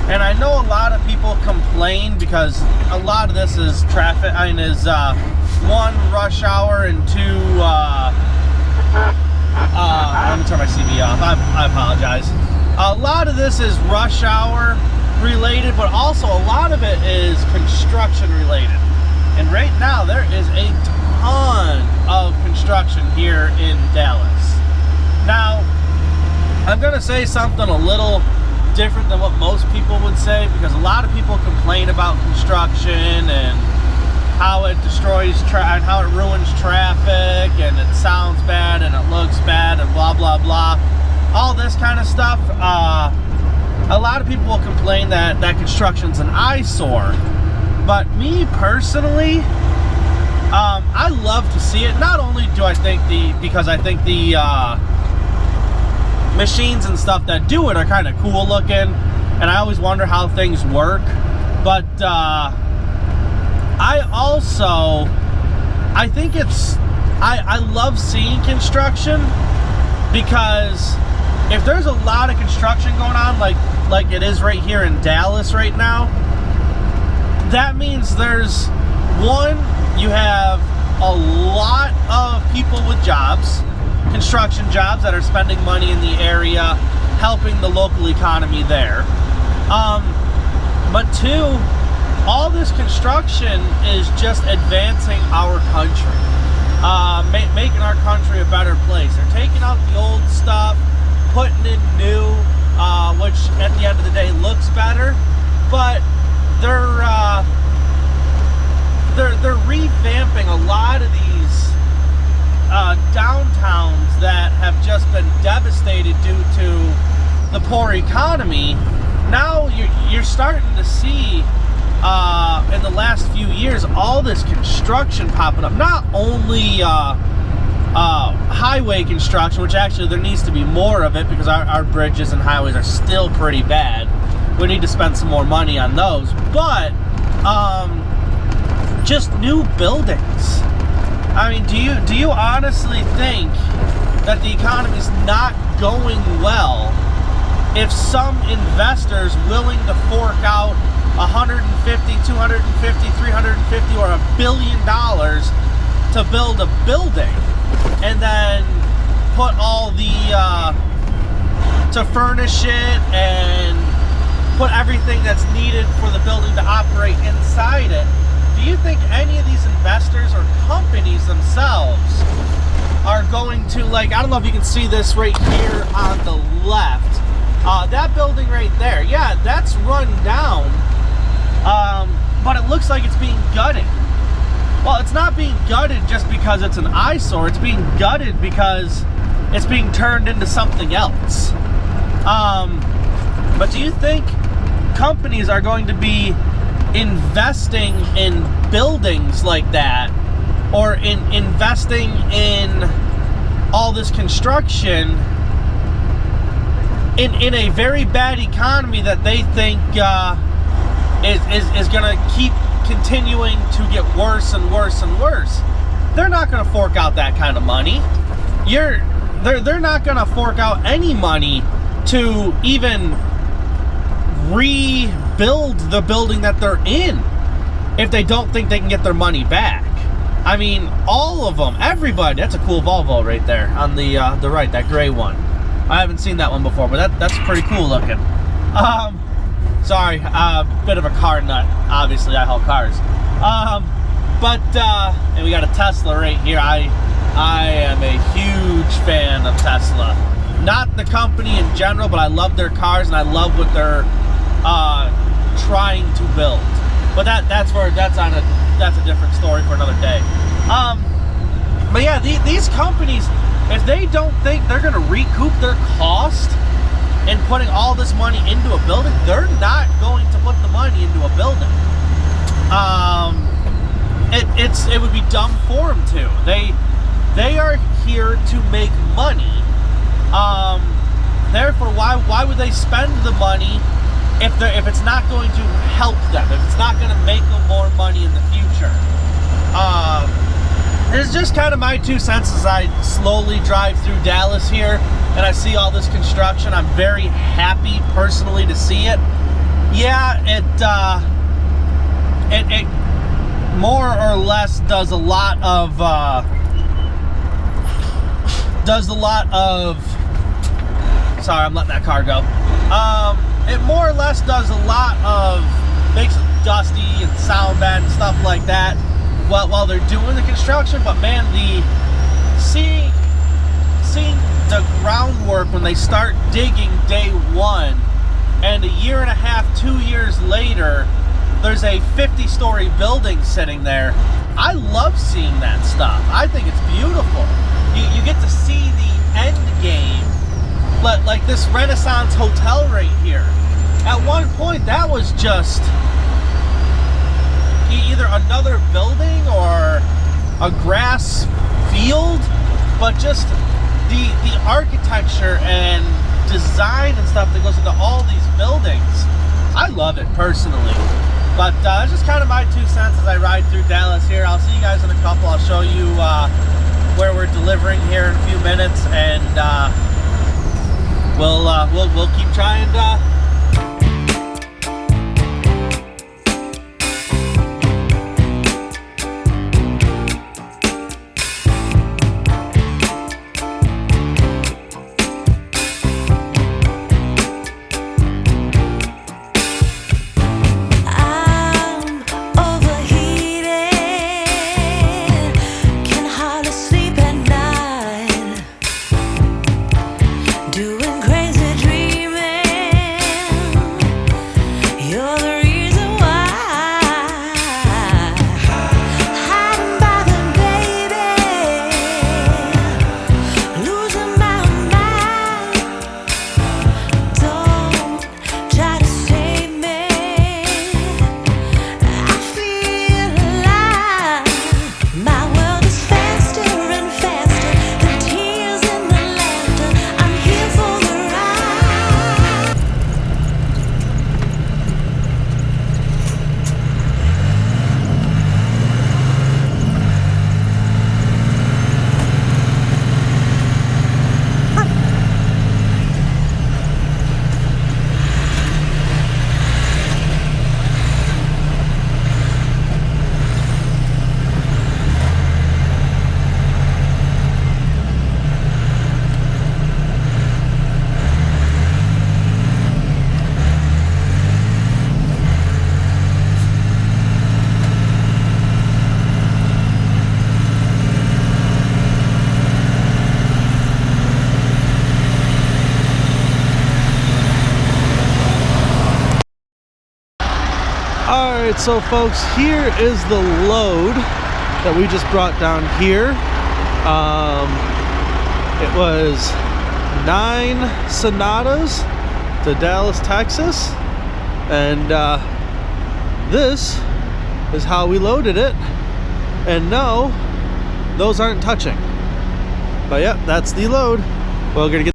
And I know a lot of people complain because a lot of this is traffic. I mean, is one, rush hour, and two, let me turn my CV off. I apologize. A lot of this is rush hour related, but also a lot of it is construction related. And right now there is a ton of construction here in Dallas. Now, I'm gonna say something a little different than what most people would say, because a lot of people complain about construction and how it destroys and how it ruins traffic, and it sounds bad and it looks bad and blah blah blah, all this kind of stuff. A lot of people will complain that construction's an eyesore, but me personally, I love to see it. Not only do I think because I think the machines and stuff that do it are kind of cool looking, and I always wonder how things work, but I think I love seeing construction, because if there's a lot of construction going on like it is right here in Dallas right now, that means there's one, you have a lot of people with jobs, construction jobs that are spending money in the area, helping the local economy there. But two, all this construction is just advancing our country, making our country a better place. They're taking out the old stuff, putting in new, which at the end of the day looks better, but they're revamping a lot of these downtowns that have just been devastated due to the poor economy. Now you're starting to see in the last few years all this construction popping up. Not only highway construction, which actually there needs to be more of it, because our bridges and highways are still pretty bad. We need to spend some more money on those, but just new buildings. I mean, do you honestly think that the economy's not going well if some investors willing to fork out $150, $250, $350, or $1 billion to build a building, and then put all the to furnish it and put everything that's needed for the building to operate inside it? Do you think any of these investors or companies themselves are going to, like, I don't know if you can see this right here on the left, that building right there, yeah, that's run down, but it looks like it's being gutted. Well, it's not being gutted just because it's an eyesore. It's being gutted because it's being turned into something else. But do you think companies are going to be investing in buildings like that, or in investing in all this construction in a very bad economy that they think is going to keep continuing to get worse and worse and worse? They're not going to fork out that kind of money. They're not going to fork out any money to even rebuild the building that they're in if they don't think they can get their money back. I mean, all of them, everybody. That's a cool Volvo right there on the right, that gray one. I haven't seen that one before, but that's pretty cool looking. Sorry, bit of a car nut. Obviously, I haul cars. And we got a Tesla right here. I am a huge fan of Tesla. Not the company in general, but I love their cars and I love what they're trying to build. But that's a different story for another day. But yeah, these companies, if they don't think they're going to recoup their cost in putting all this money into a building, they're not going to put the money into a building. It would be dumb for them to. They are here to make money. Therefore, why would they spend the money if it's not going to help them, if it's not going to make them more money in the future? It's just kind of my 2 cents as I slowly drive through Dallas here and I see all this construction. I'm very happy personally to see it. Yeah, it more or less does a lot of sorry, I'm letting that car go. It more or less does a lot of, makes it dusty and sound bad and stuff like that while they're doing the construction. But man, seeing the groundwork when they start digging day one, and a year and a half, 2 years later, there's a 50-story building sitting there. I love seeing that stuff. I think it's beautiful. You get to see the end game. Like this Renaissance hotel right here. At one point, that was just either another building or a grass field, but just the architecture and design and stuff that goes into all these buildings. I love it personally. But it's just kind of my 2 cents as I ride through Dallas here. I'll see you guys in a couple. I'll show you where we're delivering here in a few minutes, and we'll keep trying to. Alright, so folks, here is the load that we just brought down here. It was 9 Sonatas to Dallas, Texas, and this is how we loaded it. And no, those aren't touching. But yep, that's the load. Well, we're gonna get